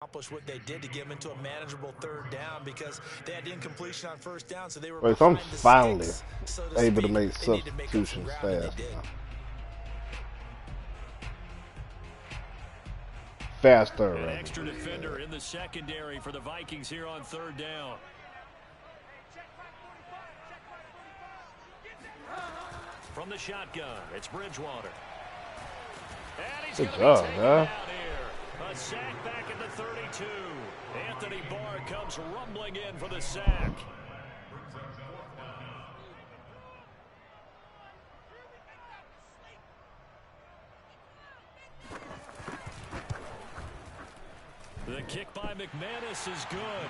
accomplish what they did to get them into a manageable third down because they had incompletion on first down, so they were Wait, so I'm behind the finally sticks, so to able to speak. make They need to make up some substitutions ground, and they fast did. now. Faster. An extra defender in the secondary for the Vikings here on third down. From the shotgun, it's Bridgewater. And he's going to be taken out here. A sack back at the 32. Anthony Barr comes rumbling in for the sack. The kick by McManus is good.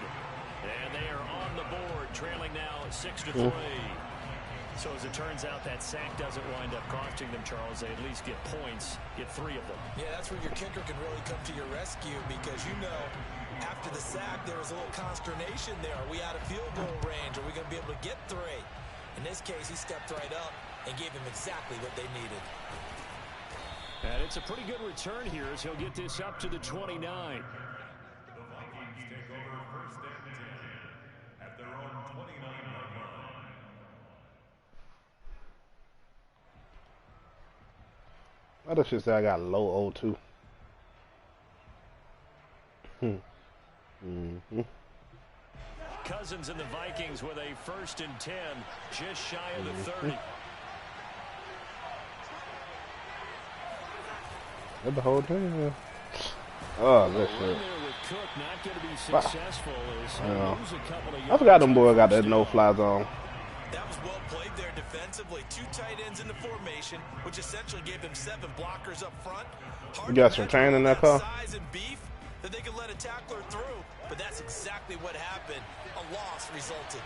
And they are on the board, trailing now 6-3. So as it turns out, that sack doesn't wind up costing them, Charles. They at least get points, get 3 of them. Yeah, that's where your kicker can really come to your rescue because, you know, after the sack, there was a little consternation there. Are we out of field goal range? Are we going to be able to get 3? In this case, he stepped right up and gave them exactly what they needed. And it's a pretty good return here as he'll get this up to the 29. I just should say I got low O2. Cousins and the Vikings with a 1st and 10, just shy of the 30. That's the whole thing. Oh, this shit. I forgot them boys got that no-fly zone. That was well played there defensively. 2 tight ends in the formation, which essentially gave them 7 blockers up front. You got some training in that car? Size and beef that they could let a tackler through, but that's exactly what happened. A loss resulted.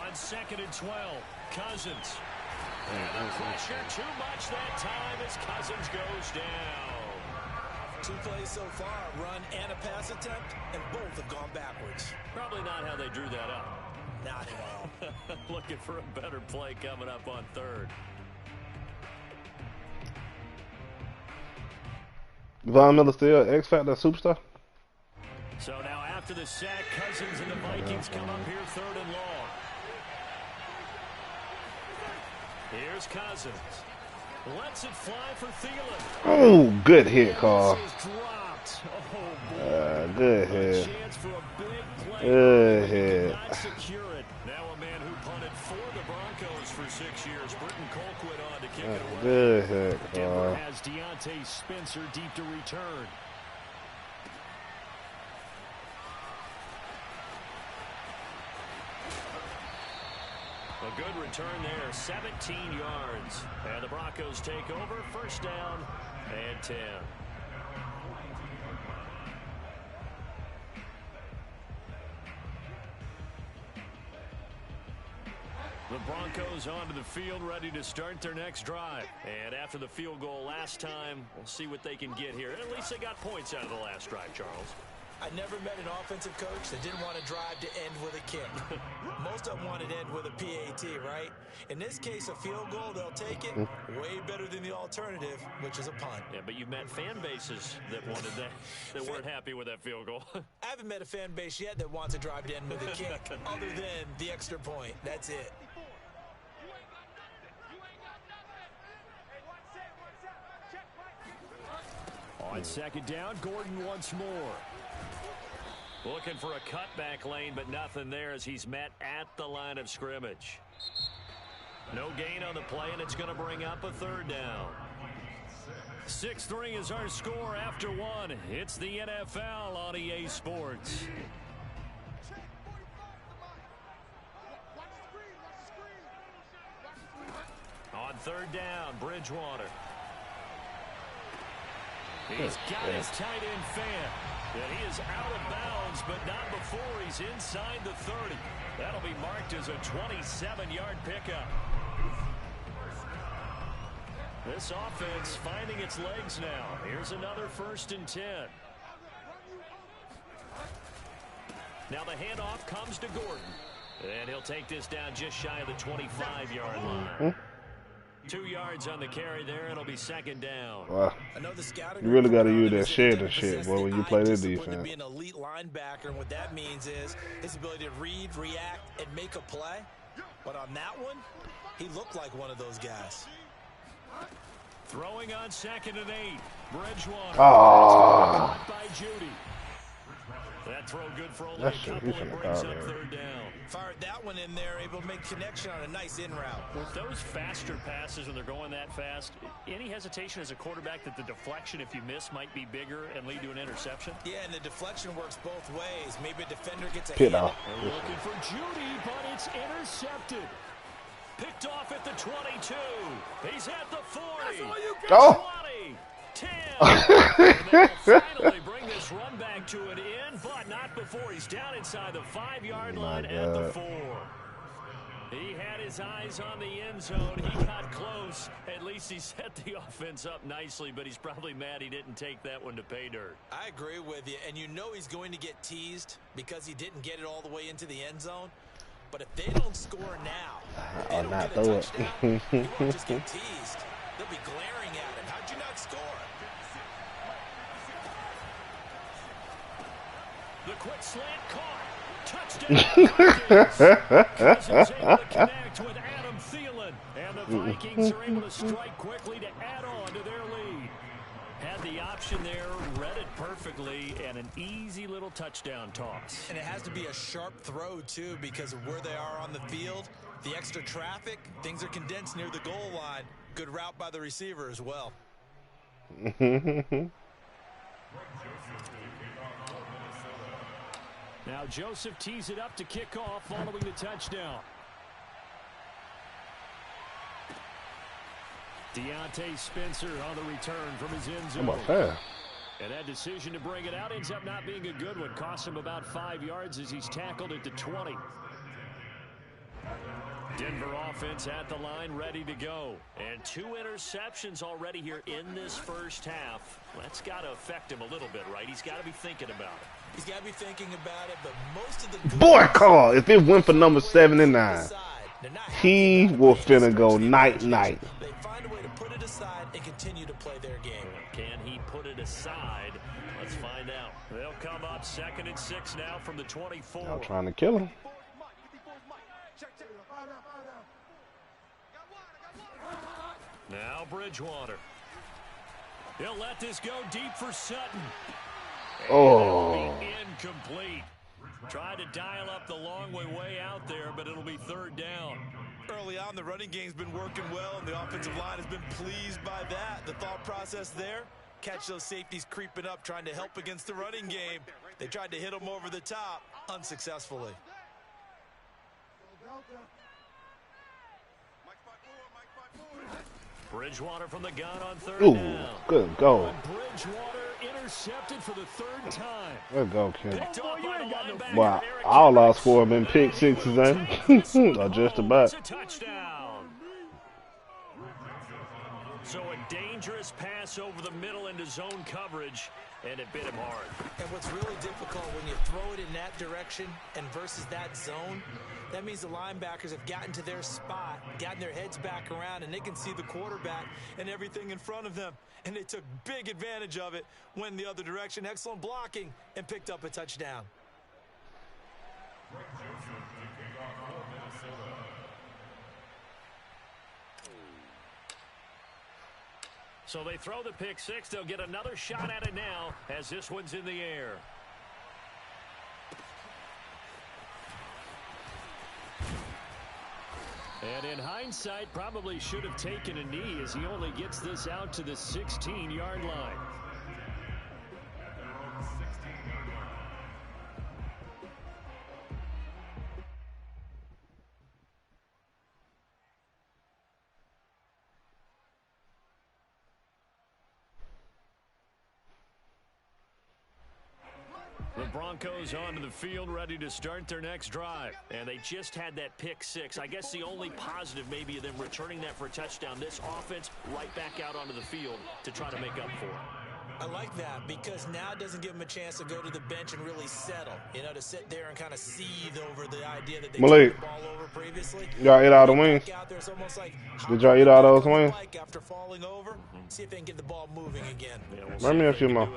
On 2nd and 12, Cousins. And the pressure too much that time as Cousins goes down. 2 plays so far, run and a pass attempt, and both have gone backwards. Probably not how they drew that up. Not at all. Looking for a better play coming up on 3rd. Von Miller still X Factor superstar. So now after the sack, Cousins and the Vikings come up here 3rd and long. Here's Cousins. Lets it fly for Thielen. Oh, good hit, Carl. Oh, good hit. Good hit. Now a man who punted for the Broncos for 6 years. Britton Colquitt on to kick it away. Good hit, Carl. Denver has Deontay Spencer deep to return. A good return there, 17 yards. And the Broncos take over, 1st down and 10. The Broncos onto the field, ready to start their next drive. And after the field goal last time, we'll see what they can get here. At least they got points out of the last drive, Charles. I never met an offensive coach that didn't want to drive to end with a kick. Most of them wanted to end with a PAT, right? In this case, a field goal, they'll take it. Way better than the alternative, which is a punt. Yeah, but you've met fan bases that wanted that weren't happy with that field goal. I haven't met a fan base yet that wants to drive to end with a kick, other than the extra point. That's it. On 2nd down, Gordon once more. Looking for a cutback lane, but nothing there as he's met at the line of scrimmage. No gain on the play, and it's going to bring up a 3rd down. 6-3 is our score after 1. It's the NFL on EA Sports. On 3rd down, Bridgewater. He's got his tight end fan. And he is out of bounds, but not before he's inside the 30. That'll be marked as a 27-yard pickup. This offense finding its legs now. Here's another 1st and 10. Now the handoff comes to Gordon. And he'll take this down just shy of the 25-yard line. 2 yards on the carry there. It'll be second down. Wow. I know the scouting You really got to report on use him that is he shed doesn't and shit, possess boy, the when you eye play this discipline to defense. be an elite linebacker, and what that means is his ability to read, react, and make a play. But on that one, he looked like one of those guys. Throwing on 2nd and 8. Bridgewater. Oh. By Judy. That throw good for only That a shit, couple. he It finna brings call up that. 3rd down. Fired that one in there, able to make connection on a nice in route. With those faster passes when they're going that fast, any hesitation as a quarterback that the deflection, if you miss, might be bigger and lead to an interception? Yeah, and the deflection works both ways. Maybe a defender gets a Pit hand. off. They're looking for Judy, but it's intercepted. Picked off at the 22. He's at the 40. Go. 20. 10. And they will finally bring this run back to an end, but not before he's down inside the 5-yard line at the 4. He had his eyes on the end zone. He got close. At least he set the offense up nicely, but he's probably mad he didn't take that one to pay dirt. I agree with you, and you know he's going to get teased because he didn't get it all the way into the end zone. But if they don't score now, if they don't get a touchdown, he won't just get teased. They'll be glaring at him. How'd you not score? The quick slant caught. Touchdown. Cousins able to connect with Adam Thielen. And the Vikings are able to strike quickly to add on to their lead. Had the option there, read it perfectly, and an easy little touchdown toss. And it has to be a sharp throw, too, because of where they are on the field. The extra traffic, things are condensed near the goal line. Good route by the receiver as well. Now Joseph tees it up to kick off following the touchdown. Deontay Spencer on the return from his end zone. How about that? And that decision to bring it out ends up not being a good one. Cost him about 5 yards as he's tackled at the 20. Denver offense at the line, ready to go. And 2 interceptions already here in this first half. That's got to affect him a little bit, right? He's got to be thinking about it. He's got to be thinking about it, but most of the good Boy, call. If it went for number 7 and 9, he will finna go night-night. They find a way to put it aside and continue to play their game. Can he put it aside? Let's find out. They'll come up 2nd and 6 now from the 24. I'm trying to kill him. Now Bridgewater. He'll let this go deep for Sutton. Oh. It'll be incomplete. Tried to dial up the long way out there, but it'll be 3rd down. Early on, the running game's been working well, and the offensive line has been pleased by that. The thought process there, catch those safeties creeping up, trying to help against the running game. They tried to hit them over the top, unsuccessfully. Bridgewater from the gun on 3rd Ooh, down. good goal. Bridgewater intercepted for the 3rd time. Good go, kid. Picked off by the linebacker, Wow, Eric all our Harris. score have been pick sixes, eh? Or just about. It's a touchdown. So a dangerous pass over the middle into zone coverage, and it bit him hard. And what's really difficult when you throw it in that direction and versus that zone, that means the linebackers have gotten to their spot, gotten their heads back around, and they can see the quarterback and everything in front of them. And they took big advantage of it, went the other direction, excellent blocking, and picked up a touchdown. So they throw the pick 6. They'll get another shot at it now as this one's in the air. And in hindsight, probably should have taken a knee as he only gets this out to the 16-yard line. The Broncos onto the field, ready to start their next drive. And they just had that pick 6. I guess the only positive maybe of them returning that for a touchdown. This offense right back out onto the field to try to make up for it. I like that because now it doesn't give him a chance to go to the bench and really settle. You know, to sit there and kind of seethe over the idea that they turned the ball over previously. Y'all ate all the wings? Out there, it's almost like, did y'all eat all those wings? After falling over, see if they can get the ball moving again. Yeah, we'll Run me a few more.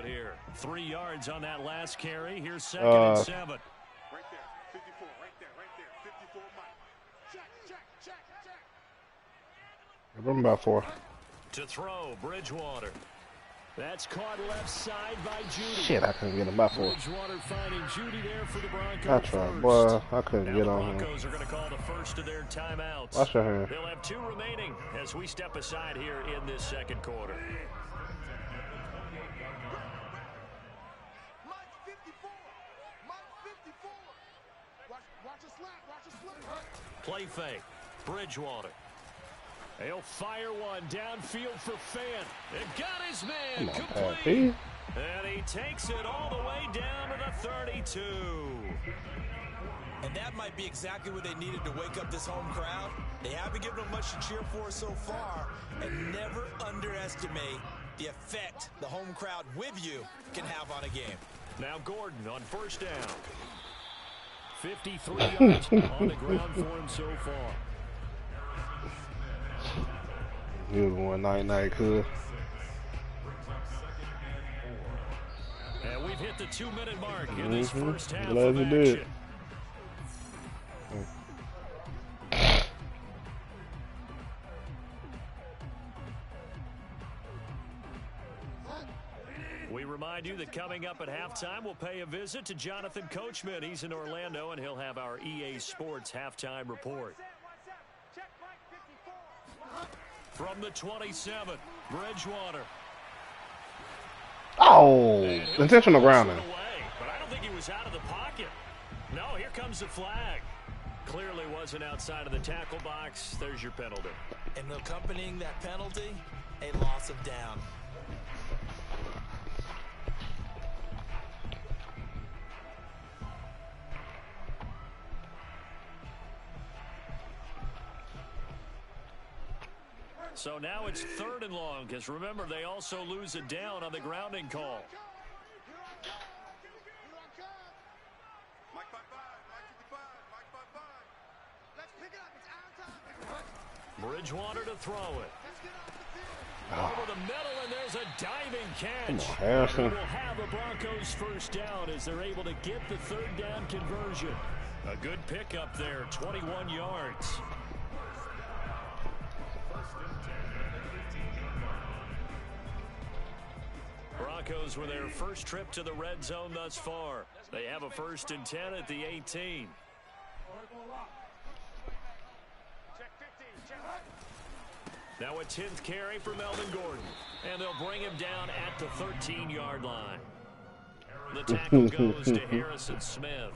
3 yards on that last carry. Here's 2nd and 7. Right there, 54, right there, 54, Mike. Check. I'm about 4. To throw, Bridgewater. That's caught left side by Judy. Shit, I couldn't get him by 4. Bridgewater finding Judy there for the Broncos. I tried, boy. I couldn't now get the on him. Broncos are going to call the first of their timeouts. Watch your hand. They'll have 2 remaining as we step aside here in this second quarter. Mike 54. Watch a slap. Play fake. Bridgewater. He'll fire one downfield for Fant. It got his man complete. And he takes it all the way down to the 32. And that might be exactly what they needed to wake up this home crowd. They haven't given them much to cheer for so far. And never underestimate the effect the home crowd with you can have on a game. Now Gordon on first down. 53 yards on the ground for him so far. He was going night, cuz. And we've hit the 2-minute mark in this first half Glad of you action. did. We remind you that coming up at halftime, we'll pay a visit to Jonathan Coachman. He's in Orlando, and he'll have our EA Sports halftime report. From the 27, Bridgewater. Oh, intentional grounding. But I don't think he was out of the pocket. No, here comes the flag. Clearly wasn't outside of the tackle box. There's your penalty. And accompanying that penalty, a loss of down. So now it's 3rd and long, because remember, they also lose it down on the grounding call. Bridgewater to throw it. Over the middle, and there's a diving catch. Harrison. Will have a Broncos first down as they're able to get the 3rd down conversion. A good pickup there, 21 yards. Broncos with their first trip to the red zone thus far. They have a 1st and 10 at the 18. Now a 10th carry for Melvin Gordon. And they'll bring him down at the 13-yard line. The tackle goes to Harrison Smith.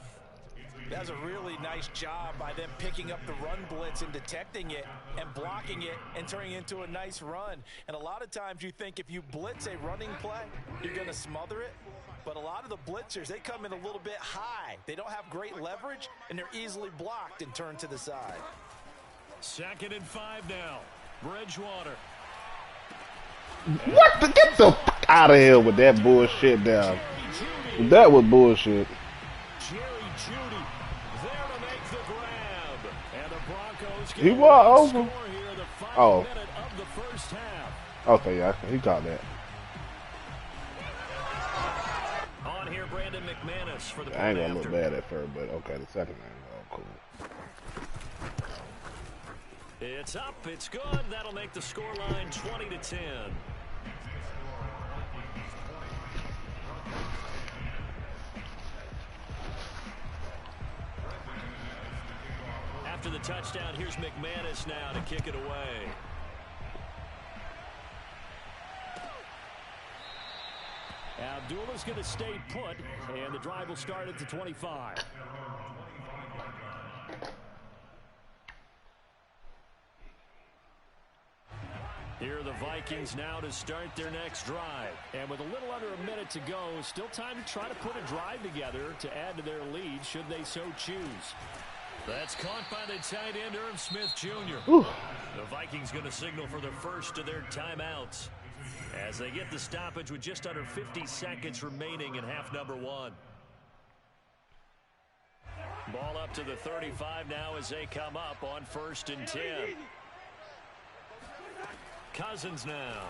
That's a really nice job by them picking up the run blitz and detecting it and blocking it and turning it into a nice run. And a lot of times you think if you blitz a running play, you're going to smother it. But a lot of the blitzers, they come in a little bit high. They don't have great leverage, and they're easily blocked and turned to the side. 2nd and 5 now. Bridgewater. What? Get the fuck out of here with that bullshit down. That was bullshit. Jerry Judy there to make the grab. And the Broncos He was over. Here, the Oh. minute of the first half. Okay, yeah, he got that. On here, Brandon McManus for the I ain't point gonna look after. bad at first, but okay, the second angle, cool. It's up, it's good. That'll make the scoreline 20-10. After the touchdown, here's McManus now to kick it away. Abdullah's going to stay put, and the drive will start at the 25. Here are the Vikings now to start their next drive. And with a little under a minute to go, still time to try to put a drive together to add to their lead should they so choose. That's caught by the tight end, Irv Smith Jr. Ooh. The Vikings going to signal for the first of their timeouts. As they get the stoppage with just under 50 seconds remaining in half number one. Ball up to the 35 now as they come up on 1st and 10. Cousins now.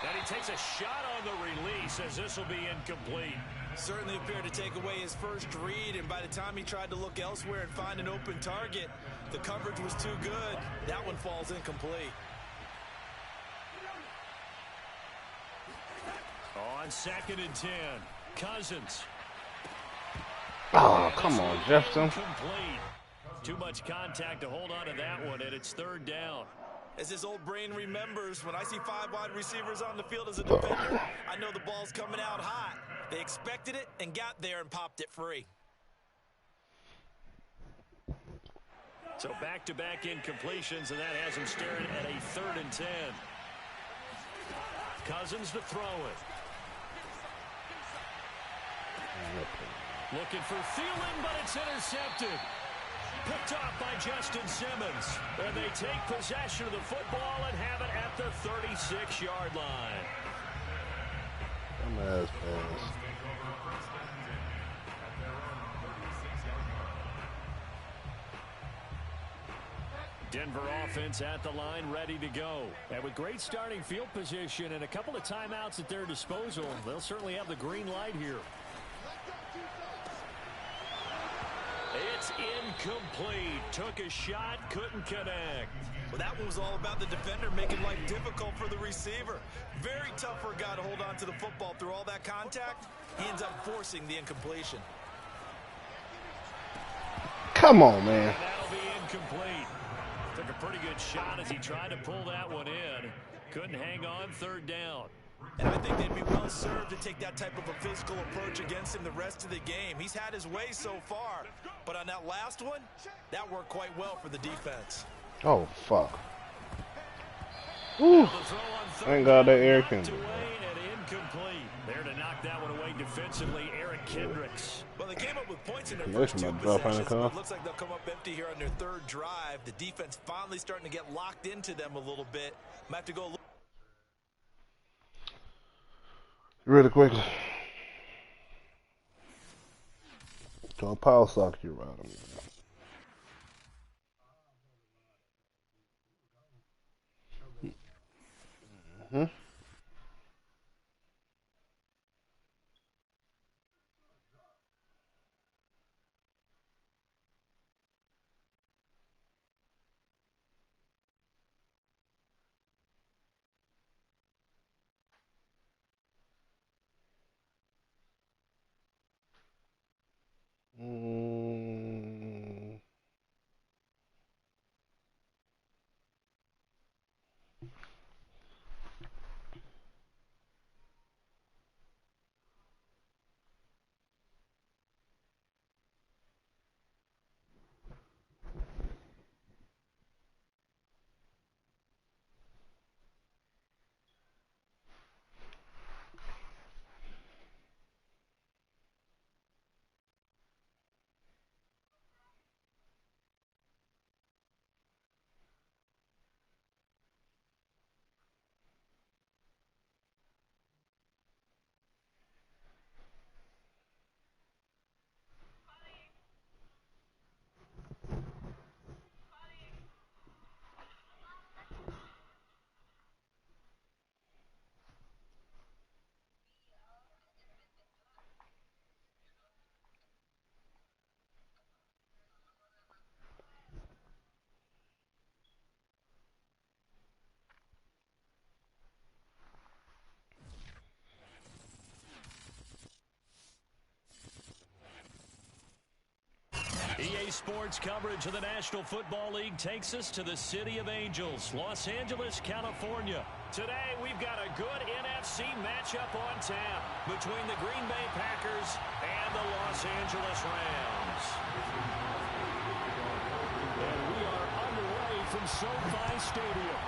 And he takes a shot on the release as this will be incomplete. Certainly appeared to take away his first read, and by the time he tried to look elsewhere and find an open target, the coverage was too good. That one falls incomplete. On 2nd and 10, Cousins. Oh, come on, Jefferson. Complete. Too much contact to hold on to that one, and it's 3rd down. As his old brain remembers, when I see 5 wide receivers on the field as a defender, I know the ball's coming out hot. They expected it and got there and popped it free. So back-to-back incompletions, and that has him staring at a 3rd and 10. Cousins to throw it. Looking for Thielen, but it's intercepted. Picked off by Justin Simmons. And they take possession of the football and have it at the 36-yard line. Dumbass pass. Denver offense at the line, ready to go. And with great starting field position and a couple of timeouts at their disposal, they'll certainly have the green light here. It's incomplete. Took a shot, couldn't connect. Well, that one was all about the defender making life difficult for the receiver. Very tough for a guy to hold on to the football through all that contact. He ends up forcing the incompletion. Come on, man. And that'll be incomplete. Took a pretty good shot as he tried to pull that one in. Couldn't hang on, 3rd down. And I think they'd be well served to take that type of a physical approach against him the rest of the game. He's had his way so far, but on that last one, that worked quite well for the defense. Oh, fuck. Woo. Thank God that Eric can do Incomplete. There to knock that one away defensively, Eric Kendricks. Well, they came up with points in their first 2 possessions, but it looks like they'll come up empty here on their 3rd drive. The defense finally starting to get locked into them a little bit. Might have to go a little really quickly. So a power sock you around him. Mm-hmm. EA Sports coverage of the National Football League takes us to the City of Angels, Los Angeles, California. Today, we've got a good NFC matchup on tap between the Green Bay Packers and the Los Angeles Rams. And we are underway from SoFi Stadium.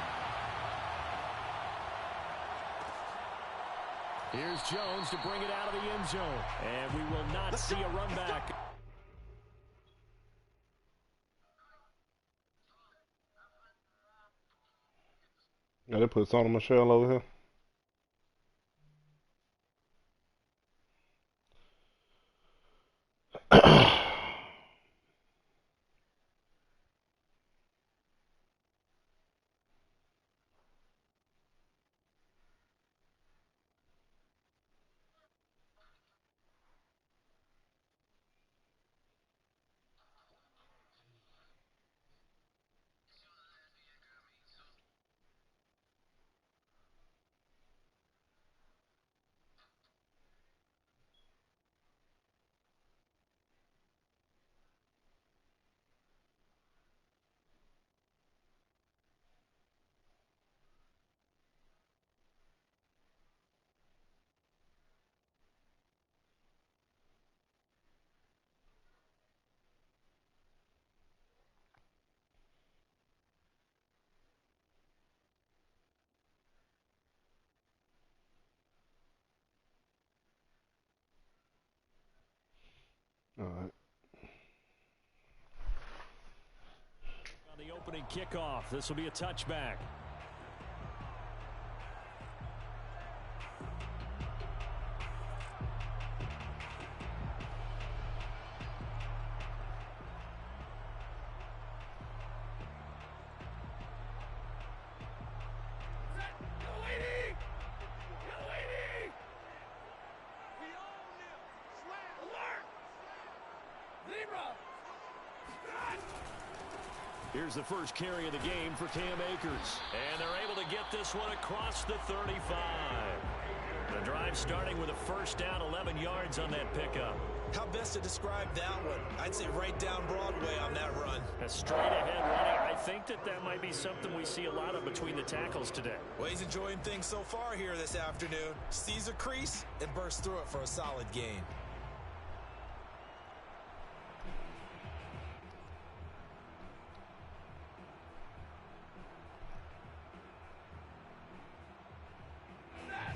Here's Jones to bring it out of the end zone. And we will not see a run back. Now they put Sona Michelle over here. All right. On the opening kickoff, this will be a touchback. Here's the first carry of the game for Cam Akers. And they're able to get this one across the 35. The drive starting with a first down, 11 yards on that pickup. How best to describe that one? I'd say right down Broadway on that run. A straight-ahead running. I think that might be something we see a lot of between the tackles today. Well, he's enjoying things so far here this afternoon. Sees a crease and bursts through it for a solid gain.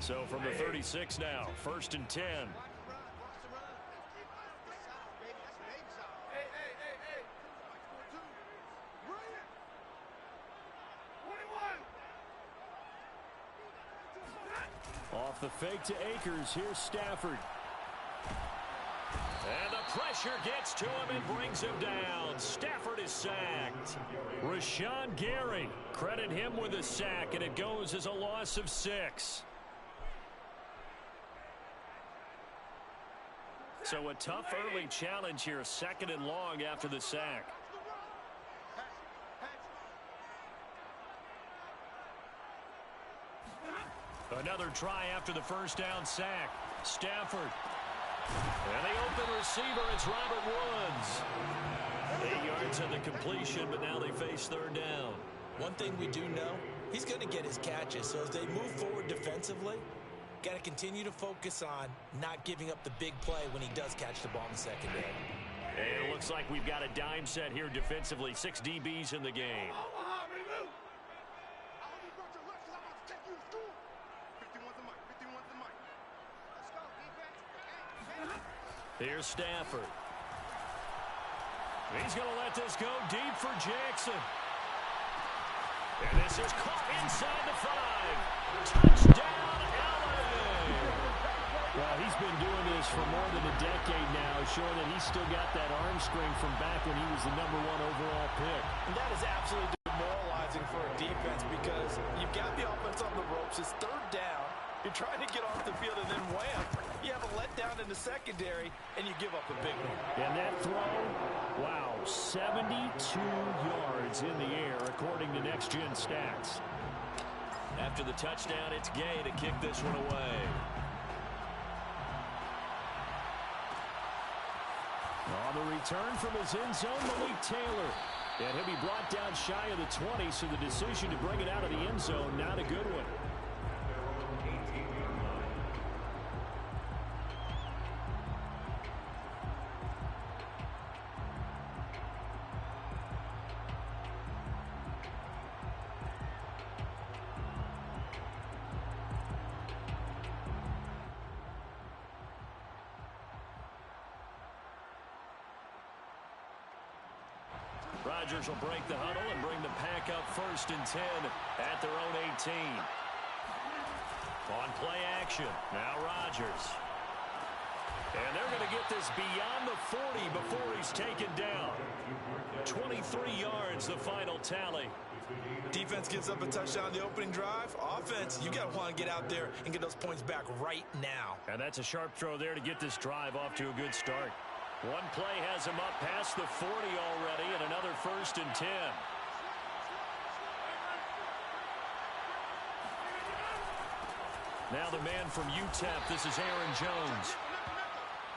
So from the 36 now, 1st and 10. Off the fake to Akers, here's Stafford. And the pressure gets to him and brings him down. Stafford is sacked. Rashawn Gary, credit him with a sack, and it goes as a loss of 6. So a tough early challenge here, 2nd and long after the sack. Another try after the first down sack. Stafford. And the open receiver, it's Robert Woods. 8 yards on the completion, but now they face 3rd down. One thing we do know, he's going to get his catches. So as they move forward defensively, got to continue to focus on not giving up the big play when he does catch the ball in the secondary. And it looks like we've got a dime set here defensively. 6 DBs in the game. Here's Stafford. He's going to let this go deep for Jackson. And this is caught inside the 5. Touchdown, LA! Well, he's been doing this for more than a decade now, showing that he's still got that arm strength from back when he was the #1 overall pick. And that is absolutely demoralizing for a defense because you've got the offense on the ropes. It's 3rd down. You're trying to get off the field, and then wham, you have a letdown in the secondary, and you give up a big one. And that throw, wow, 72 yards in the air, according to Next Gen Stats. After the touchdown, it's Gay to kick this one away. On the return from his end zone, Malik Taylor. And he'll be brought down shy of the 20, so the decision to bring it out of the end zone, not a good one. Rodgers will break the huddle and bring the pack up 1st and 10 at their own 18. On play action, now Rodgers. And they're going to get this beyond the 40 before he's taken down. 23 yards, the final tally. Defense gives up a touchdown the opening drive. Offense, you got to want to get out there and get those points back right now. And that's a sharp throw there to get this drive off to a good start. One play has him up past the 40 already, and another 1st and 10. Now the man from UTEP, this is Aaron Jones.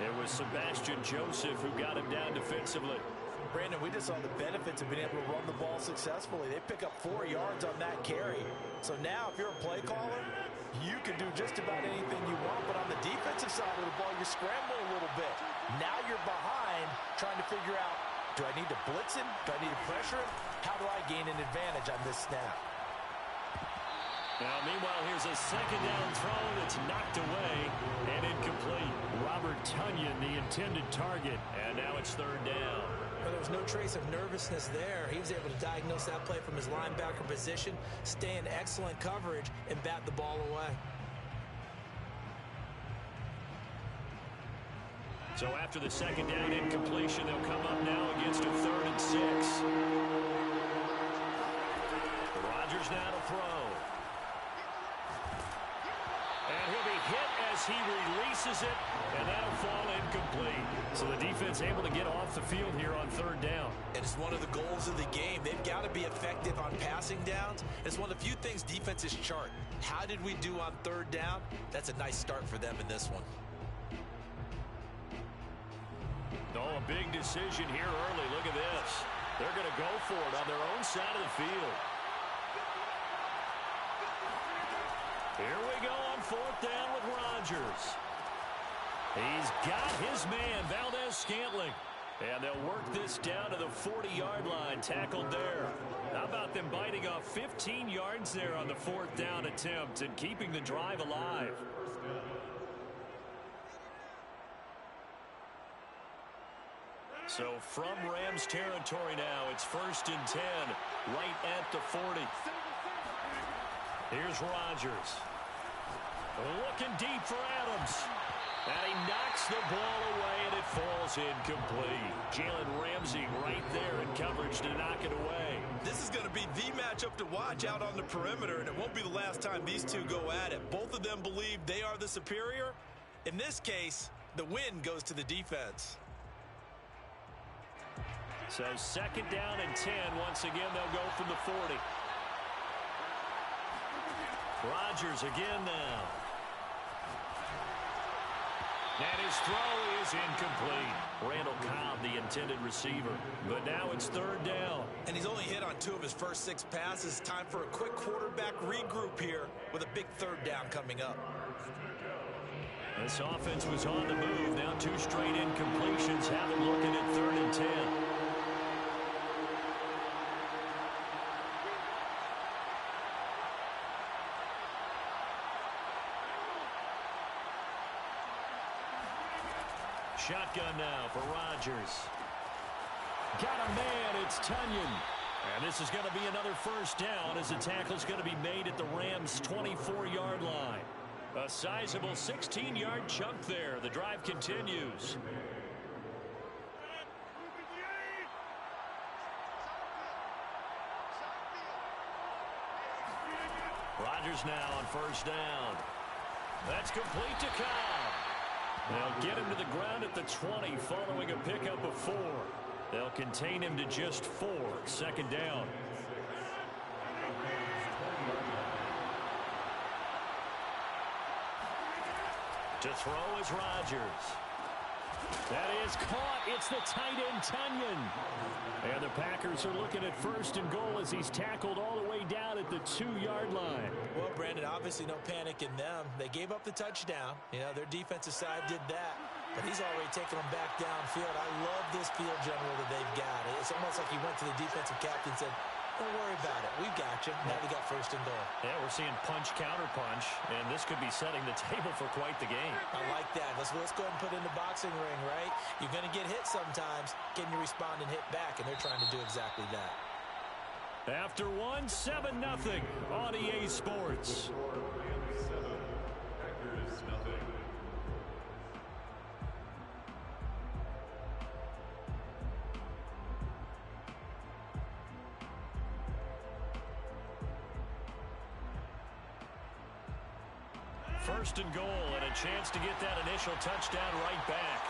It was Sebastian Joseph who got him down defensively. Brandon, we just saw the benefits of being able to run the ball successfully. They pick up 4 yards on that carry. So now if you're a play caller, you can do just about anything you want. But on the defensive side of the ball, you're scrambling a little bit. Now you're behind trying to figure out, do I need to blitz him? Do I need to pressure him? How do I gain an advantage on this snap? Now, meanwhile, here's a 2nd down throw that's knocked away and incomplete. Robert Tonyan, the intended target, and now it's 3rd down. Well, there was no trace of nervousness there. He was able to diagnose that play from his linebacker position, stay in excellent coverage, and bat the ball away. So after the 2nd down incompletion, they'll come up now against a 3rd and 6. Rodgers now to throw. And he'll be hit as he releases it, and that'll fall incomplete. So the defense able to get off the field here on 3rd down. And it's one of the goals of the game. They've got to be effective on passing downs. It's one of the few things defenses chart. How did we do on 3rd down? That's a nice start for them in this one. Oh, a big decision here early. Look at this. They're going to go for it on their own side of the field. Here we go on 4th down with Rodgers. He's got his man, Valdez-Scantling. And they'll work this down to the 40-yard line, tackled there. How about them biting off 15 yards there on the 4th down attempt and keeping the drive alive? So from Rams territory now, it's 1st and 10, right at the 40. Here's Rodgers. Looking deep for Adams. And he knocks the ball away, and it falls incomplete. Jalen Ramsey right there in coverage to knock it away. This is going to be the matchup to watch out on the perimeter, and it won't be the last time these two go at it. Both of them believe they are the superior. In this case, the win goes to the defense. So 2nd down and 10. Once again, they'll go from the 40. Rodgers again now. And his throw is incomplete. Randall Cobb, the intended receiver. But now it's 3rd down. And he's only hit on 2 of his first 6 passes. Time for a quick quarterback regroup here with a big 3rd down coming up. This offense was on the move. Now 2 straight incompletions have them looking at 3rd and 10. Shotgun now for Rodgers. Got a man, it's Tonyan. And this is going to be another 1st down as the tackle's going to be made at the Rams' 24-yard line. A sizable 16-yard chunk there. The drive continues. Rodgers now on 1st down. That's complete to Cobb. They'll get him to the ground at the 20 following a pickup of 4. They'll contain him to just 4. 2nd down. To throw is Rodgers. That is caught. It's the tight end, Tonyan. And the Packers are looking at 1st and goal as he's tackled all the way down at the 2-yard line. Well, Brandon, obviously no panic in them. They gave up the touchdown. You know, their defensive side did that. But he's already taken them back downfield. I love this field general that they've got. It's almost like he went to the defensive captain and said, Don't worry about it. We've got you. Now we got first and goal. Yeah, we're seeing punch, counter punch, and this could be setting the table for quite the game. I like that. Let's go ahead and put it in the boxing ring, right? You're going to get hit sometimes. Can you respond and hit back? And they're trying to do exactly that. After one, 7-0 on EA Sports. First and goal, and a chance to get that initial touchdown right back.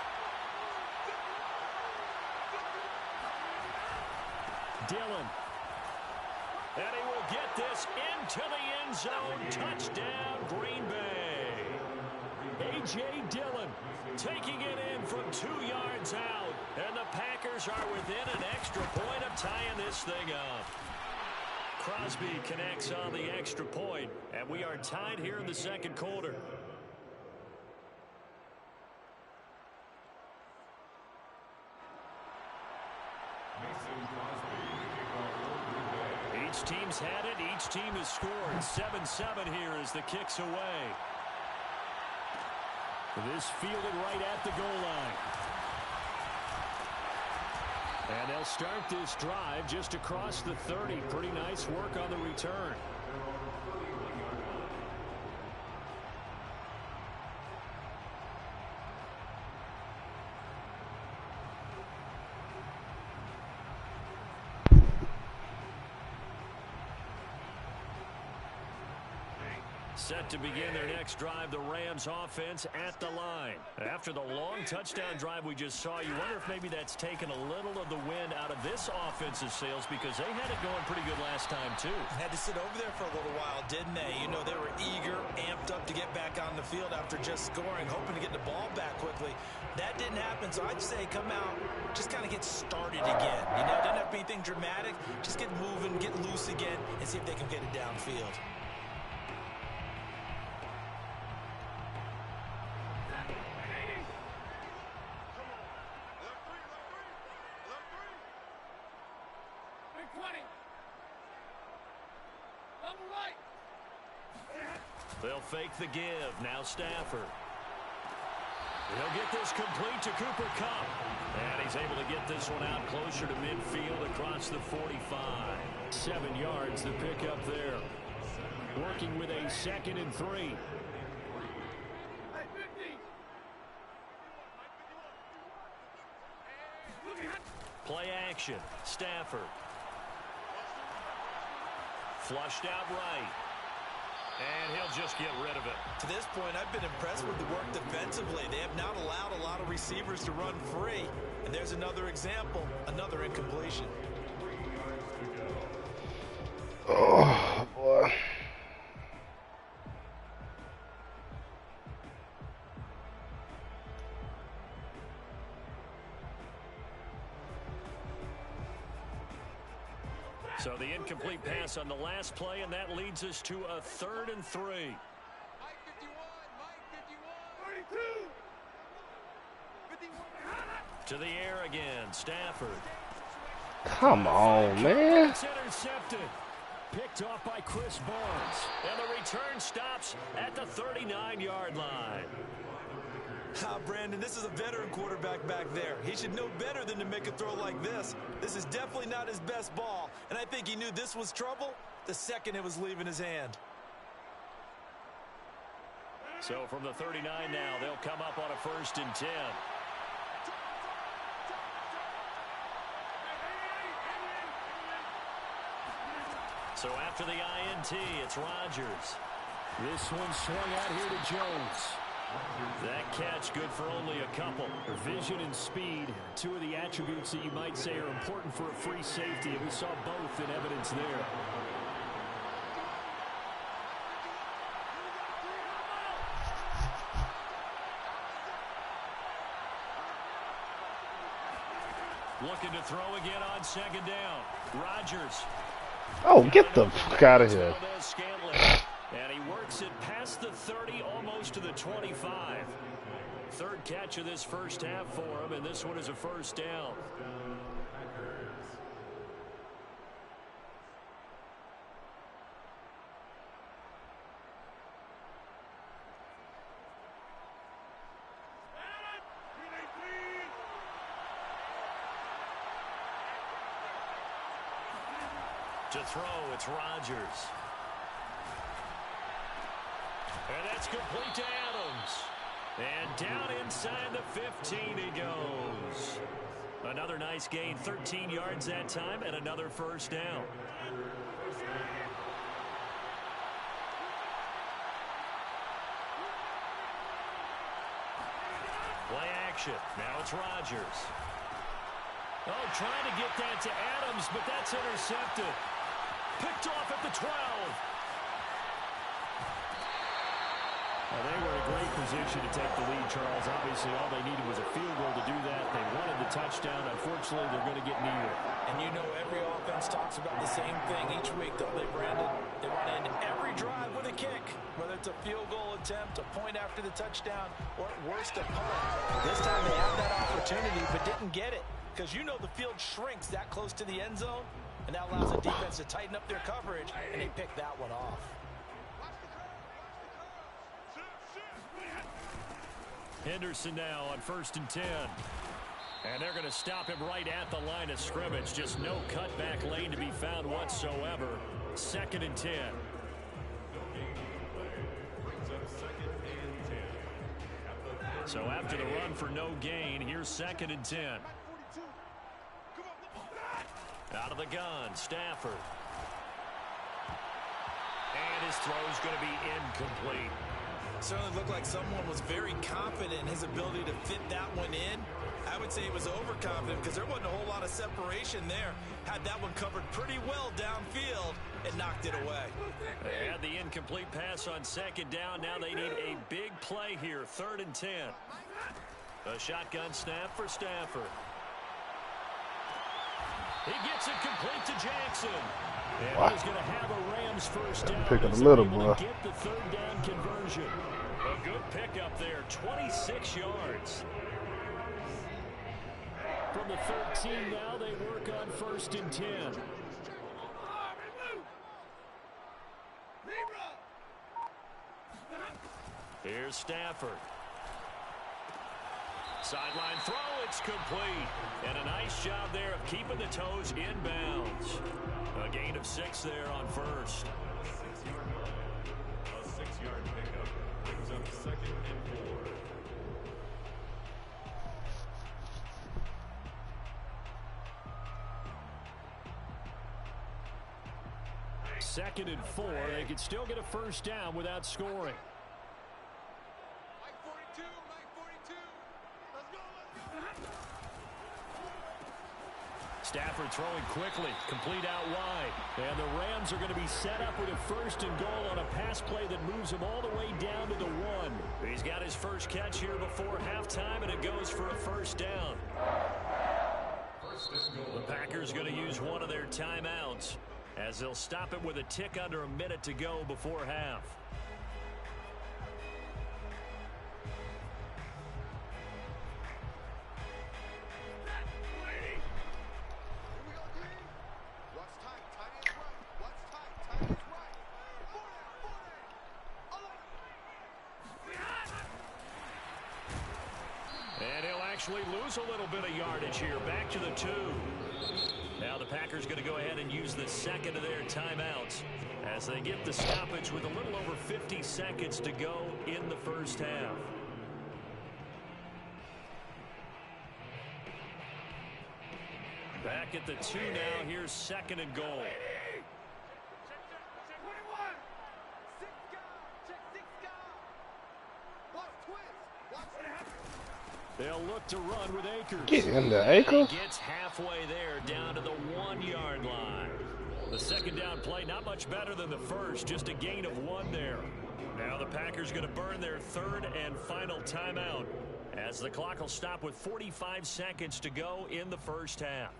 Dillon. And he will get this into the end zone. Touchdown, Green Bay. A.J. Dillon taking it in from 2 yards out. And the Packers are within an extra point of tying this thing up. Crosby connects on the extra point, and we are tied here in the second quarter. Each team's had it. Each team has scored. 7-7 here as the kick's away. This fielded right at the goal line. And they'll start this drive just across the 30. Pretty nice work on the return. Set to begin their next drive, the Rams offense at the line. After the long touchdown drive we just saw, you wonder if maybe that's taken a little of the wind out of this offensive sails because they had it going pretty good last time too. Had to sit over there for a little while, didn't they? You know, they were eager, amped up to get back on the field after just scoring, hoping to get the ball back quickly. That didn't happen, so I'd say come out, just kind of get started again. You know, it doesn't have to be anything dramatic. Just get moving, get loose again, and see if they can get it downfield. They'll fake the give. Now Stafford. He'll get this complete to Cooper Kupp. And he's able to get this one out closer to midfield across the 45. 7 yards the pickup there. Working with a 2nd and 3. Play action. Stafford. Flushed out right. And he'll just get rid of it. To this point, I've been impressed with the work defensively. They have not allowed a lot of receivers to run free. And there's another example, another incompletion. Oh, boy. So the incomplete pass on the last play, and that leads us to a 3rd and 3. Mike 51, Mike 51. 32. 51. To the air again, Stafford. Come on, man. It's intercepted. Picked off by Chris Barnes. And the return stops at the 39-yard line. Brandon, this is a veteran quarterback back there. He should know better than to make a throw like this. This is definitely not his best ball, and I think he knew this was trouble the second it was leaving his hand. So from the 39 now, they'll come up on a 1st and 10. So after the INT, it's Rodgers. This one swung out here to Jones. That catch good for only a couple. Vision and speed, 2 of the attributes that you might say are important for a free safety, and we saw both in evidence there. Looking to throw again on 2nd down. Rodgers. Oh, get the fuck out of here. And he works it past the 30, almost to the 25. 3rd catch of this first half for him, and this one is a 1st down. To throw, it's Rodgers. And that's complete to Adams. And down inside the 15 he goes. Another nice gain, 13 yards that time, and another first down. Play action. Now it's Rodgers. Oh, trying to get that to Adams, but that's intercepted. Picked off at the 12. Well, they were in a great position to take the lead, Charles. Obviously, all they needed was a field goal to do that. They wanted the touchdown. Unfortunately, they're going to get neither. And you know every offense talks about the same thing each week, don't they, Brandon? They want to end every drive with a kick, whether it's a field goal attempt, a point after the touchdown, or at worst a punt. This time they had that opportunity but didn't get it, because you know the field shrinks that close to the end zone, and that allows the defense to tighten up their coverage, and they pick that one off. Henderson now on 1st and 10. And they're going to stop him right at the line of scrimmage. Just no cutback lane to be found whatsoever. 2nd and 10. So after the run for no gain, here's 2nd and 10. Out of the gun, Stafford. And his throw's going to be incomplete. Certainly looked like someone was very confident in his ability to fit that one in. I would say he was overconfident because there wasn't a whole lot of separation there. Had that one covered pretty well downfield and knocked it away. They had the incomplete pass on 2nd down. Now they need a big play here. 3rd and 10. A shotgun snap for Stafford. He gets it complete to Jackson. And wow. He's going to have a Rams first down. Picking a little, boy. Get the 3rd down conversion. A good pickup there, 26 yards. From the 13 now, they work on 1st and 10. Here's Stafford. Sideline throw, it's complete. And a nice job there of keeping the toes inbounds. A gain of 6 there on 1st. A 6-yard pickup brings up 2nd and 4. Second and 4. They could still get a first down without scoring. Mike 42, Mike 42. Let's go, let's go. Stafford throwing quickly, complete out wide. And the Rams are going to be set up with a 1st and goal on a pass play that moves him all the way down to the 1. He's got his first catch here before halftime, and it goes for a first down. The Packers going to use one of their timeouts as they'll stop it with a tick under a minute to go before half. And he'll actually lose a little bit of yardage here. Back to the 2. Now the Packers going to go ahead and use the 2nd of their timeouts as they get the stoppage with a little over 50 seconds to go in the first half. Back at the 2 now. Here's 2nd and goal. They'll look to run with Akers. Get in there, Akers. He gets halfway there, down to the 1-yard line. The 2nd down play, not much better than the first, just a gain of 1 there. Now the Packers going to burn their 3rd and final timeout as the clock will stop with 45 seconds to go in the first half.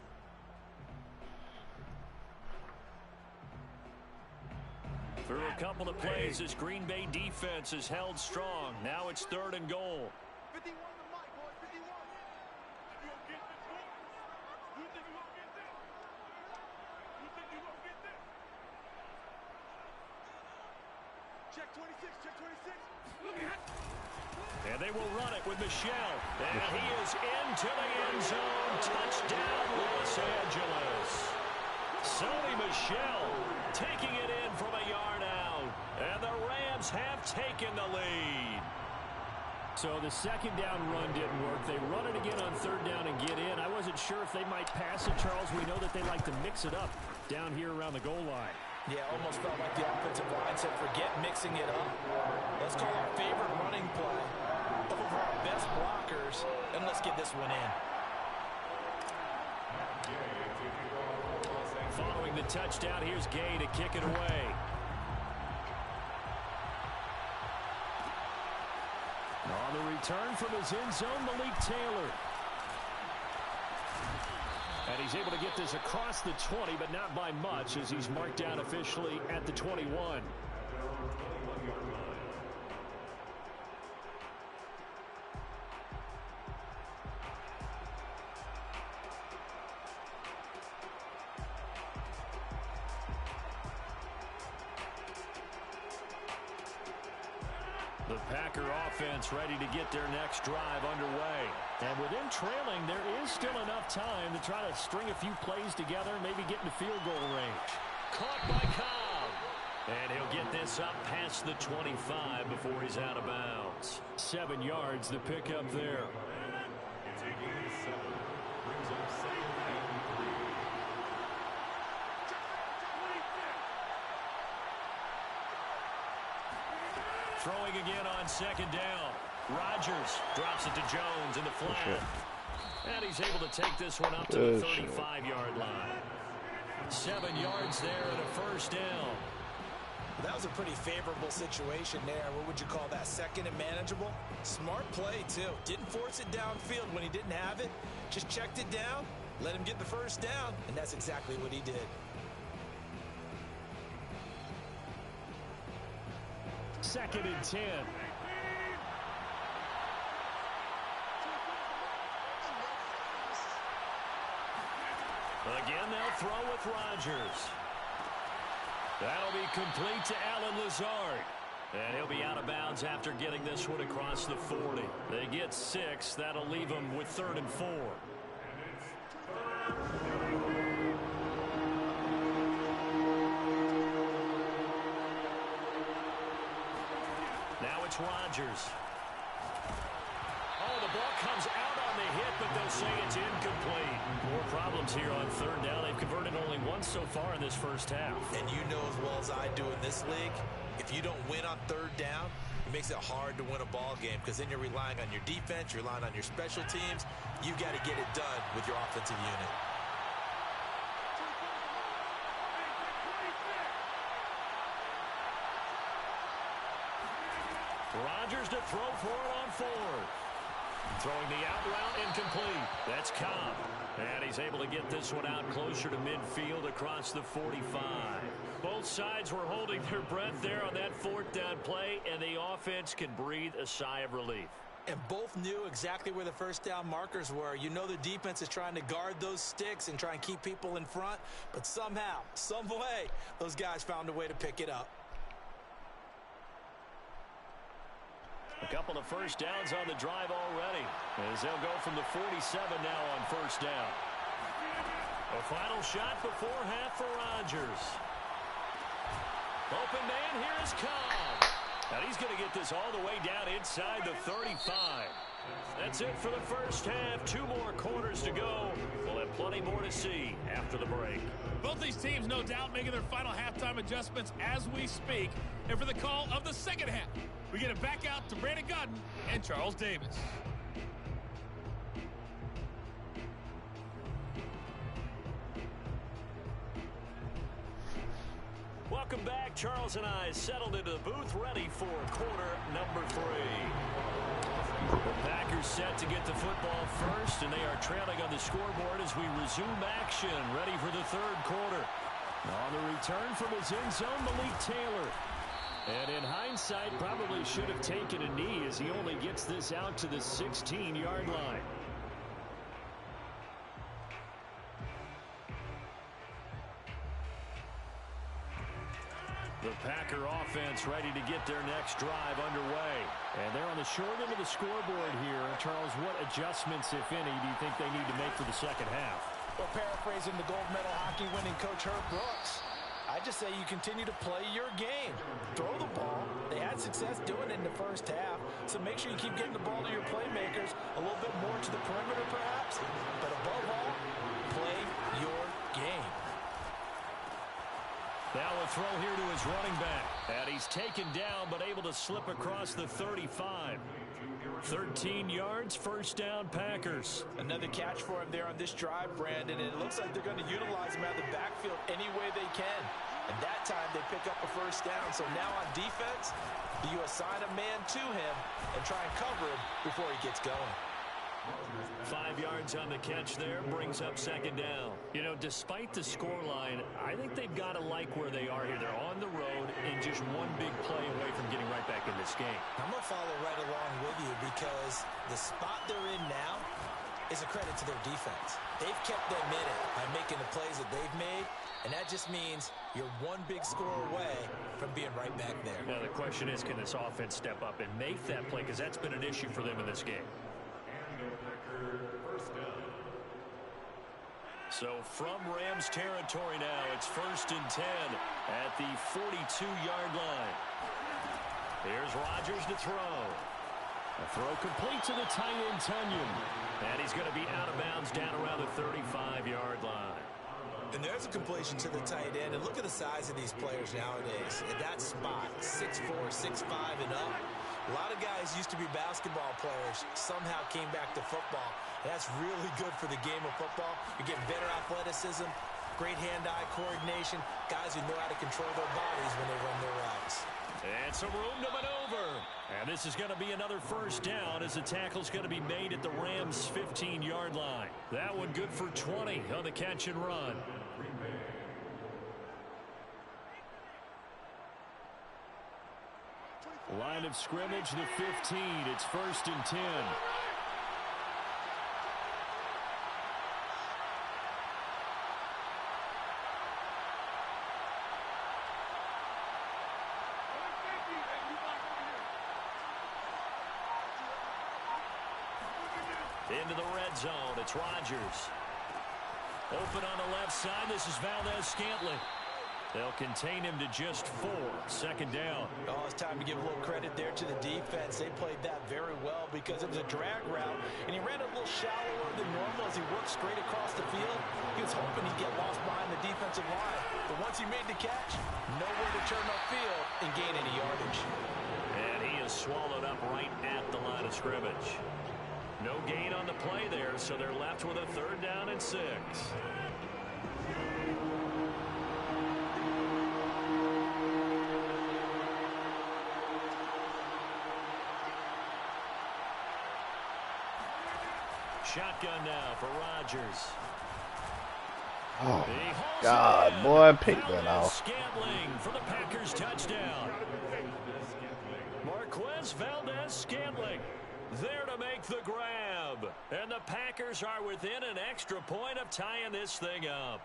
Through a couple of plays, this Green Bay defense is held strong. Now it's 3rd and goal. 51 to Mike, boys, 51. You gonna get this, boy? You think you gonna get this? You think you gonna get this? Check 26, check 26. And they will run it with Michel. And he is into the end zone. Touchdown, Los Angeles. Sony Michel taking it in from a yard out. And the Rams have taken the lead. So the second down run didn't work. They run it again on third down and get in. I wasn't sure if they might pass it, Charles. We know that they like to mix it up down here around the goal line. Yeah, almost felt like the offensive line said, forget mixing it up. Let's call our favorite running play over our best blockers, and let's get this one in. Following the touchdown, here's Gay to kick it away. On the return from his end zone, Malik Taylor. And he's able to get this across the 20, but not by much, as he's marked down officially at the 21. The Packer offense ready to get their next drive underway. And with them trailing, there is still enough time to try to string a few plays together and maybe get into field goal range. Caught by Cobb. And he'll get this up past the 25 before he's out of bounds. 7 yards, the pickup there. Throwing again on second down. Rodgers drops it to Jones in the flat. And he's able to take this one up to the 35-yard line. 7 yards there and a first down. That was a pretty favorable situation there. What would you call that? Second and manageable? Smart play, too. Didn't force it downfield when he didn't have it. Just checked it down, let him get the first down, and that's exactly what he did. Second and 10. Again, they'll throw with Rodgers. That'll be complete to Allen Lazard. And he'll be out of bounds after getting this one across the 40. They get 6. That'll leave them with 3rd and 4. Now it's Rodgers. Oh, the ball comes out on the hit, but they'll say it's incomplete. More problems here on third down. They've converted only once so far in this first half. And you know as well as I do in this league, if you don't win on third down, it makes it hard to win a ball game because then you're relying on your defense, you're relying on your special teams. You've got to get it done with your offensive unit. Rodgers to throw for it on 4th. Throwing the out route incomplete. That's Cobb. And he's able to get this one out closer to midfield across the 45. Both sides were holding their breath there on that 4th down play, and the offense can breathe a sigh of relief. And both knew exactly where the first down markers were. You know the defense is trying to guard those sticks and try and keep people in front, but somehow, some way, those guys found a way to pick it up. A couple of first downs on the drive already, as they'll go from the 47 now on first down. A final shot before half for Rodgers. Open man, here is Cobb. And he's going to get this all the way down inside the 35. That's it for the first half. 2 more quarters to go. We'll have plenty more to see after the break. Both these teams, no doubt, making their final halftime adjustments as we speak. And for the call of the second half, we get it back out to Brandon Godden and Charles Davis. Welcome back. Charles and I settled into the booth, ready for quarter number 3. The Packers set to get the football first, and they are trailing on the scoreboard as we resume action, ready for the 3rd quarter. On the return from his end zone, Malik Taylor. And in hindsight, probably should have taken a knee as he only gets this out to the 16-yard line. The Packer offense ready to get their next drive underway. And they're on the short end of the scoreboard here. Charles, what adjustments, if any, do you think they need to make for the second half? Or paraphrasing the gold medal hockey winning coach Herb Brooks, I just say you continue to play your game. Throw the ball. They had success doing it in the first half, so make sure you keep getting the ball to your playmakers a little bit more to the perimeter perhaps. But above all, play your game. Now a throw here to his running back. And he's taken down but able to slip across the 35. 13 yards, first down, Packers. Another catch for him there on this drive, Brandon, and it looks like they're going to utilize him out of the backfield any way they can. And that time they pick up a first down. So now on defense, you assign a man to him and try and cover him before he gets going. 5 yards on the catch there, brings up second down. You know, despite the scoreline, I think they've got to like where they are here. They're on the road and just one big play away from getting right back in this game. I'm going to follow right along with you because the spot they're in now is a credit to their defense. They've kept them in it by making the plays that they've made, and that just means you're one big score away from being right back there. Now the question is, can this offense step up and make that play, because that's been an issue for them in this game. So from Rams territory now, it's 1st and 10 at the 42-yard line. Here's Rodgers to throw. A throw complete to the tight end, Tunyon. And he's going to be out of bounds down around the 35-yard line. And there's a completion to the tight end. And look at the size of these players nowadays. At that spot, 6'4", 6'5", and up. A lot of guys used to be basketball players, somehow came back to football. And that's really good for the game of football. You're getting better athleticism, great hand-eye coordination, guys who know how to control their bodies when they run their routes. And some room to maneuver. And this is going to be another first down as the tackle's going to be made at the Rams' 15-yard line. That one good for 20 on the catch and run. Line of scrimmage, the 15. It's 1st and 10. Into the red zone. It's Rodgers. Open on the left side. This is Valdez-Scantling. They'll contain him to just 4. Second down. Oh, it's time to give a little credit there to the defense. They played that very well because it was a drag route, and he ran a little shallower than normal as he worked straight across the field. He was hoping he'd get lost behind the defensive line. But once he made the catch, nowhere to turn upfield and gain any yardage. And he is swallowed up right at the line of scrimmage. No gain on the play there, so they're left with a 3rd down and 6. Shotgun now for Rodgers. Oh, my God, boy, pick that off. Scantling for the Packers touchdown. Marquez Valdez-Scantling there to make the grab. And the Packers are within an extra point of tying this thing up.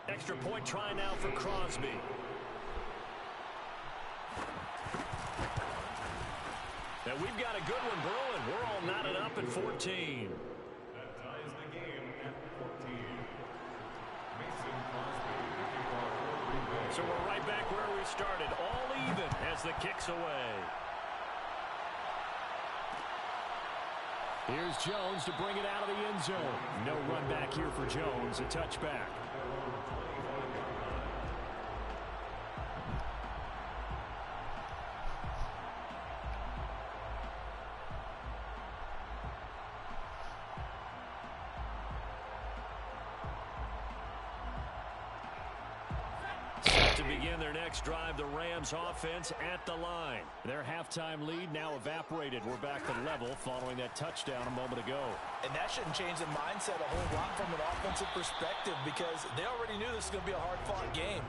Extra point try now for Crosby. And we've got a good one brewing. We're all knotted up at 14. That ties the game at 14. Mason Crosby looking for a 4-3 So we're right back where we started, all even as the kick's away. Here's Jones to bring it out of the end zone. No run back here for Jones, a touchback. To begin their next drive, the Rams offense at the line. Their halftime lead now evaporated. We're back to level following that touchdown a moment ago. And that shouldn't change the mindset a whole lot from an offensive perspective because they already knew this was going to be a hard-fought game.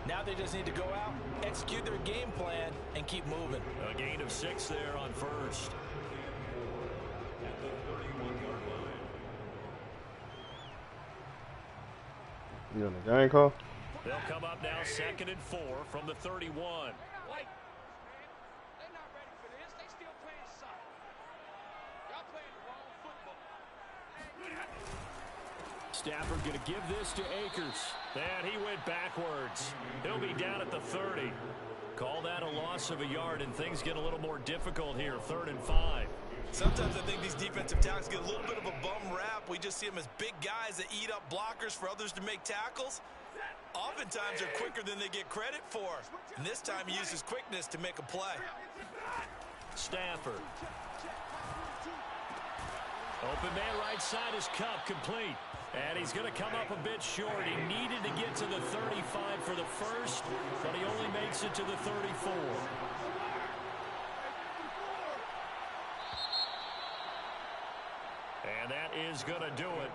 Now they just need to go out, execute their game plan, and keep moving. A gain of 6 there on first. at the 31-yard line. You on the game call? They'll come up now 2nd and 4 from the 31. Stafford going to give this to Akers. And he went backwards. He'll be down at the 30. Call that a loss of a yard, and things get a little more difficult here. 3rd and 5. Sometimes I think these defensive tackles get a little bit of a bum rap. We just see them as big guys that eat up blockers for others to make tackles. Oftentimes they're quicker than they get credit for. And this time he uses quickness to make a play. Stafford. Open man right side is Cup, complete. And he's going to come up a bit short. He needed to get to the 35 for the first, but he only makes it to the 34. And that is going to do it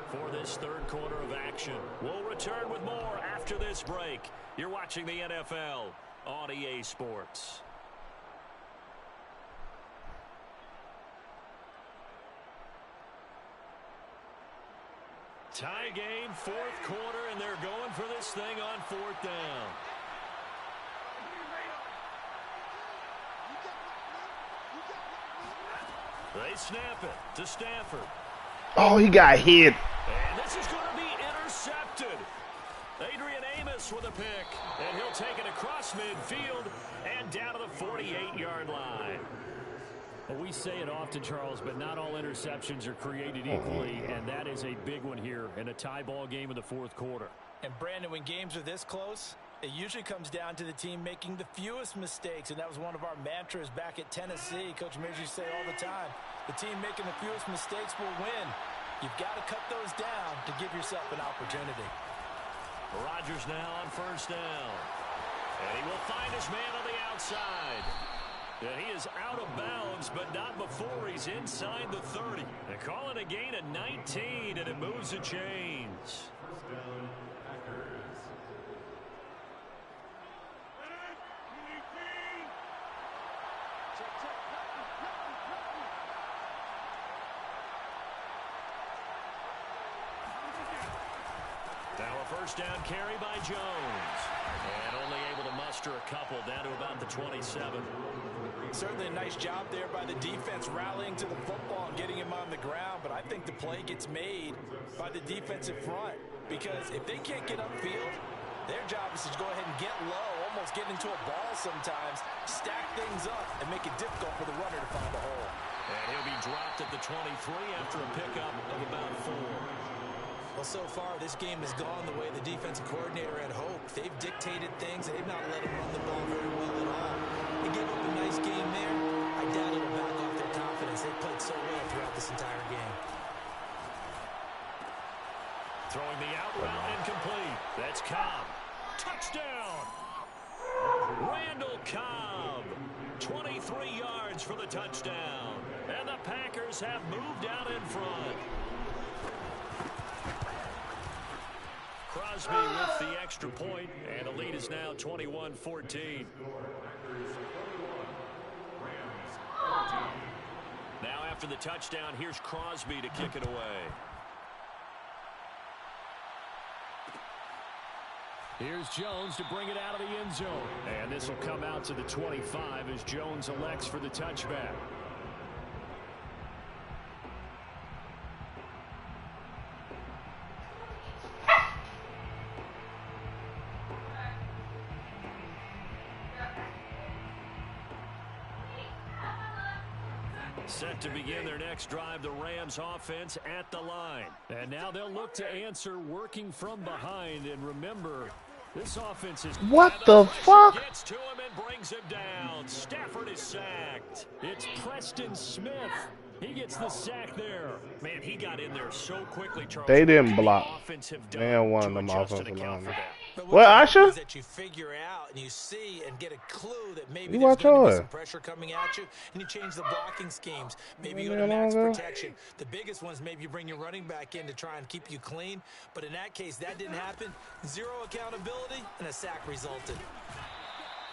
for this 3rd quarter of action. We'll return with more after this break. You're watching the NFL on EA Sports. Tie game, 4th quarter, and they're going for this thing on 4th down. They snap it to Stafford. Oh, he got hit. And this is going to be intercepted. Adrian Amos with a pick, and he'll take it across midfield and down to the 48-yard line. Well, we say it often, Charles, but not all interceptions are created equally, and that is a big one here in a tie ball game in the 4th quarter. And Brandon, when games are this close, it usually comes down to the team making the fewest mistakes, and that was one of our mantras back at Tennessee. Coach Mears used to say all the time, the team making the fewest mistakes will win. You've got to cut those down to give yourself an opportunity. Rodgers now on 1st down. And he will find his man on the outside. And he is out of bounds, but not before he's inside the 30. They call it a gain of 19, and it moves the chains. Now a 1st down carry by Jones. And only able to muster a couple down to about the 27. Certainly a nice job there by the defense rallying to the football and getting him on the ground, but I think the play gets made by the defensive front because if they can't get upfield, their job is to go ahead and get low, almost get into a ball sometimes, stack things up, and make it difficult for the runner to find a hole. And he'll be dropped at the 23 after a pickup of about 4. Well, so far, this game has gone the way the defensive coordinator had hoped. They've dictated things. They've not let him run the ball very well at all. They gave up a nice game there. I doubt it'll back off their confidence. They played so well throughout this entire game. Throwing the out route incomplete. That's Cobb. Touchdown! Randall Cobb. 23 yards for the touchdown. And the Packers have moved out in front. Crosby with the extra point, and the lead is now 21-14. Now after the touchdown, here's Crosby to kick it away. Here's Jones to bring it out of the end zone. And this will come out to the 25 as Jones elects for the touchback. Set to begin their next drive, the Rams offense at the line. And now they'll look to answer working from behind. And remember, this offense is... What the fuck? Gets to him and brings him down. Stafford is sacked. It's Preston Smith. He gets the sack there. Man, he got in there so quickly, Charles. They didn't block. Man, one of them offensive linemen. What, Asha? That you figure out and you see and get a clue that maybe You there's watch going to be yours. some pressure coming at you, and you change the blocking schemes. Maybe you go to max protection. The biggest ones, maybe you bring your running back in to try and keep you clean. But in that case, that didn't happen. Zero accountability, and a sack resulted.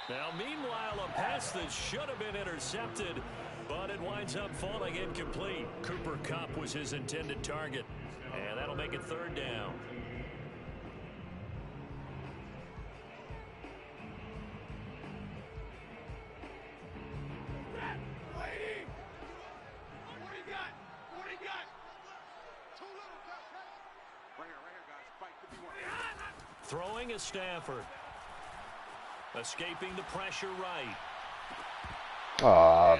Now, meanwhile, a pass that should have been intercepted, but it winds up falling incomplete. Cooper Kupp was his intended target, and that'll make it 3rd down. Throwing is Stafford. Escaping the pressure right. Aw,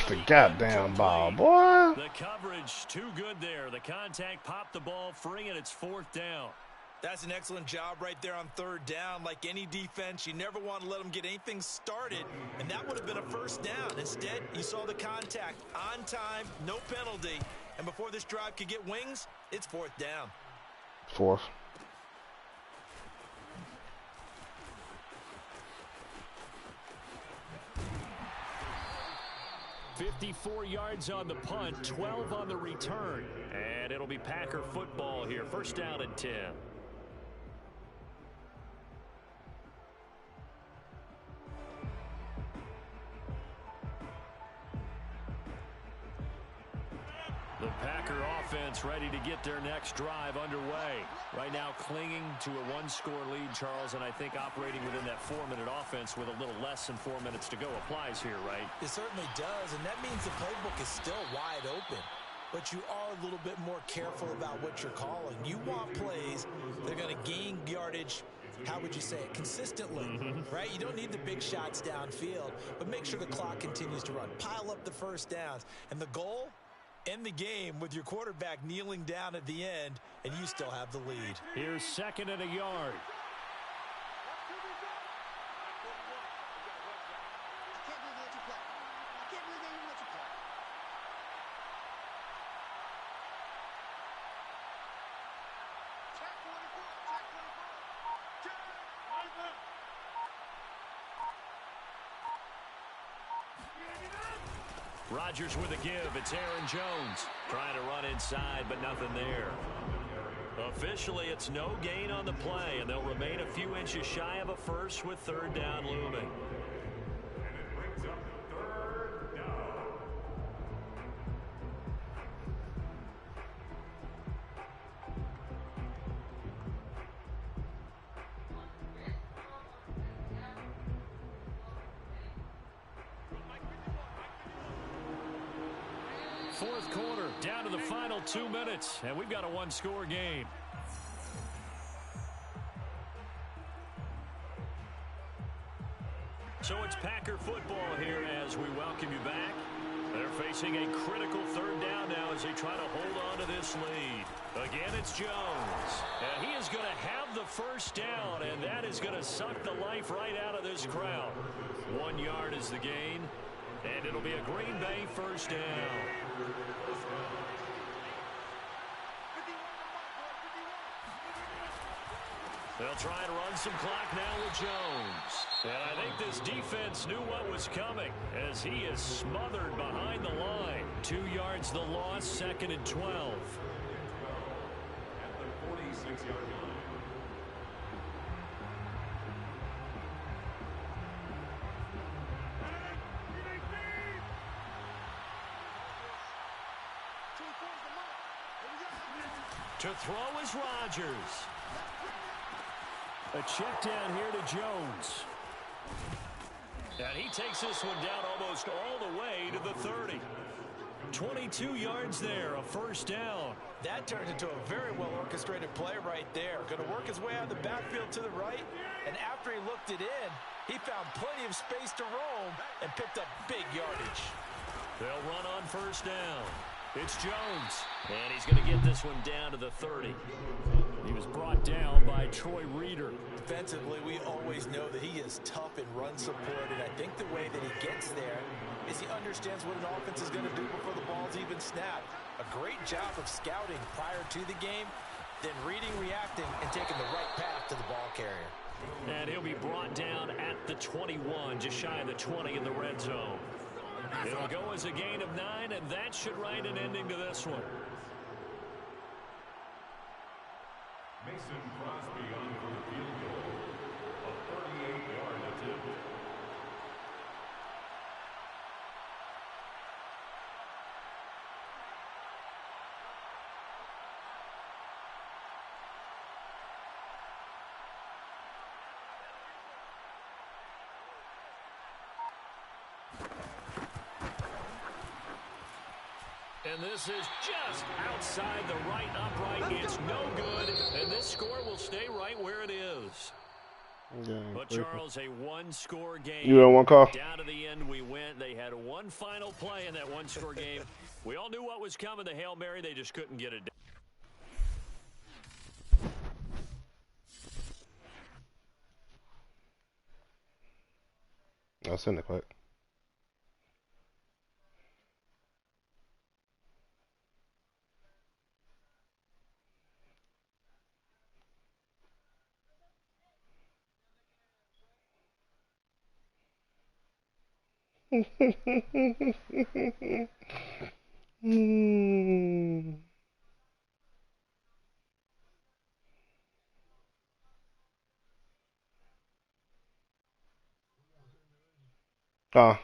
the goddamn ball, boy. The coverage too good there. The contact popped the ball free, and it's 4th down. That's an excellent job right there on 3rd down. Like any defense, you never want to let them get anything started, and that would have been a 1st down. Instead, you saw the contact on time, no penalty, and before this drive could get wings, it's 4th down. 4th. 54 yards on the punt, 12 on the return. And it'll be Packer football here. 1st down and 10. The Packer offense ready to get their next drive underway. Right now clinging to a 1-score lead, Charles, and I think operating within that 4-minute offense with a little less than 4 minutes to go applies here, right? It certainly does, and that means the playbook is still wide open. But you are a little bit more careful about what you're calling. You want plays that are going to gain yardage, how would you say it, consistently, right? You don't need the big shots downfield, but make sure the clock continues to run. Pile up the 1st downs, and the goal? End the game with your quarterback kneeling down at the end, and you still have the lead. Here's 2nd and a yard. Rodgers with a give. It's Aaron Jones trying to run inside, but nothing there. Officially, it's no gain on the play, and they'll remain a few inches shy of a 1st with 3rd down looming. And it brings up 3rd down. Fourth quarter, down to the final 2 minutes, and we've got a 1-score game. So it's Packer football here as we welcome you back. They're facing a critical 3rd down now as they try to hold on to this lead. Again, it's Jones. And he is going to have the 1st down, and that is going to suck the life right out of this crowd. 1 yard is the gain, and it'll be a Green Bay 1st down. They'll try to run some clock now with Jones. And I think this defense knew what was coming as he is smothered behind the line. 2 yards the loss, 2nd and 12. At the 46-yard line. To throw is Rodgers. A check down here to Jones. And he takes this one down almost all the way to the 30. 22 yards there, a 1st down. That turned into a very well-orchestrated play right there. Going to work his way out of the backfield to the right, and after he looked it in, he found plenty of space to roam and picked up big yardage. They'll run on 1st down. It's Jones, and he's going to get this one down to the 30. He was brought down by Troy Reeder. Defensively, we always know that he is tough in run support, and I think the way that he gets there is he understands what an offense is going to do before the ball's even snapped. A great job of scouting prior to the game, then reading, reacting, and taking the right path to the ball carrier. And he'll be brought down at the 21, just shy of the 20 in the red zone. It'll go as a gain of 9, and that should write an ending to this one. Mason Crosby on for the field goal. A 38-yard attempt. And this is just outside the right upright. It's no good, and this score will stay right where it is. But, Charles, a one-score game. You in one call? Down to the end we went. They had one final play in that one-score game. We all knew what was coming, the Hail Mary. They just couldn't get it done. I'll send it quick. uh,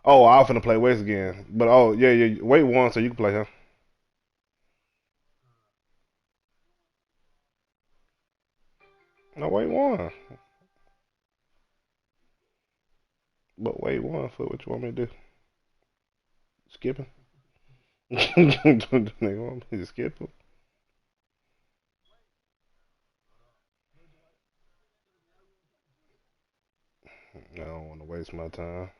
oh, I'm finna play Waste again. But oh yeah, yeah, wait one so you can play him. No, wait one. But wait one for what you want me to do. Skipping? They want me to skip him? I don't want to waste my time.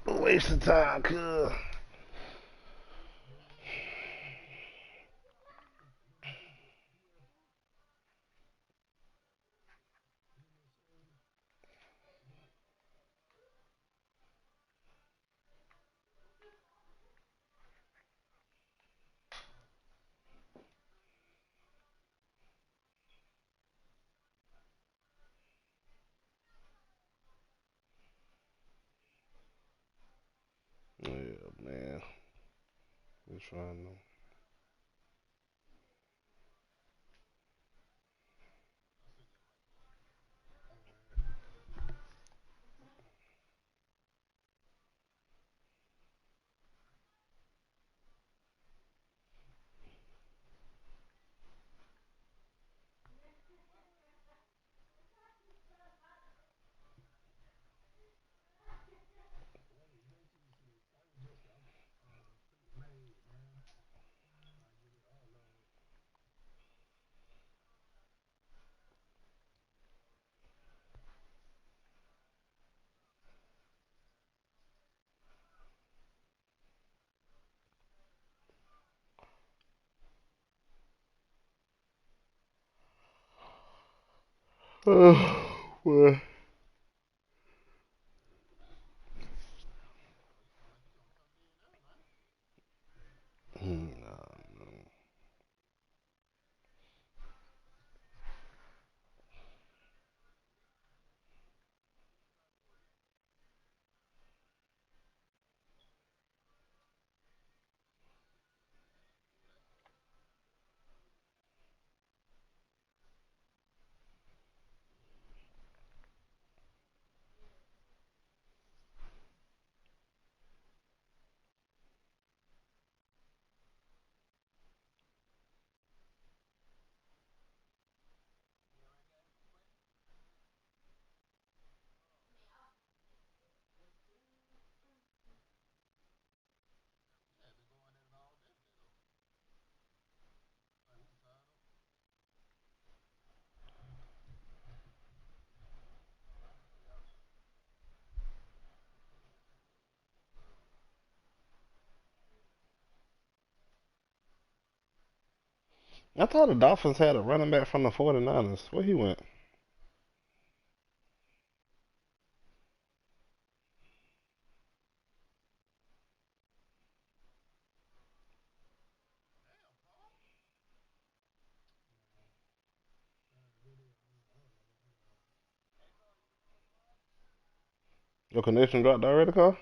Waste of time, cuz. Yeah, man. We're trying to. Oh, well. I thought the Dolphins had a running back from the 49ers. Where he went? Your connection dropped already, Carl?